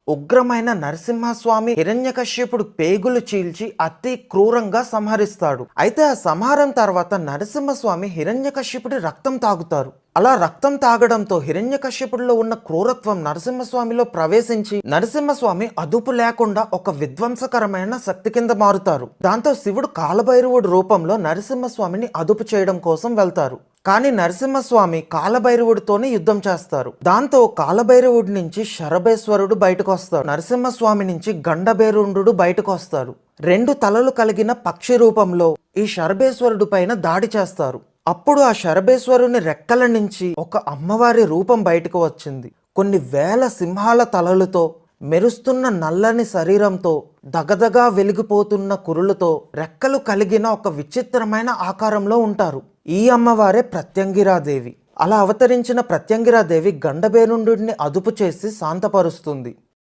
ఉగ్రమైన నరసింహస్వామి హిరణ్యకశ్యపుడు పేగులు చీల్చి అతి క్రూరంగా సంహరిస్తాడు. అయితే ఆ సంహారం తర్వాత నరసింహస్వామి హిరణ్యకశ్యపుడి రక్తం తాగుతారు. అలా రక్తం తాగడంతో హిరణ్యకశ్యపుడిలో ఉన్న క్రూరత్వం నరసింహస్వామిలో ప్రవేశించి నరసింహస్వామి అదుపు లేకుండా ఒక విధ్వంసకరమైన శక్తి కింద మారుతారు. దాంతో శివుడు కాలభైరవుడి రూపంలో నరసింహస్వామిని అదుపు చేయడం కోసం వెళ్తారు. కానీ నరసింహస్వామి కాలభైరవుడితోనే యుద్ధం చేస్తారు. దాంతో కాలభైరవుడి నుంచి శరభేశ్వరుడు బయటకు వస్తారు. నరసింహస్వామి నుంచి గండభేరుండు బయటకు వస్తారు. 2 తలలు కలిగిన పక్షి రూపంలో ఈ శరభేశ్వరుడు పైన దాడి చేస్తారు. అప్పుడు ఆ శరభేశ్వరుని రెక్కల నుంచి ఒక అమ్మవారి రూపం బయటకు వచ్చింది. కొన్ని వేల సింహాల తలలతో, మెరుస్తున్న నల్లని శరీరంతో, దగదగా వెలిగిపోతున్న కురులతో, రెక్కలు కలిగిన ఒక విచిత్రమైన ఆకారంలో ఉంటారు. ఈ అమ్మవారే ప్రత్యంగిరాదేవి. అలా అవతరించిన ప్రత్యంగిరాదేవి గండభేరుండుని అదుపు చేసి శాంతపరుస్తుంది.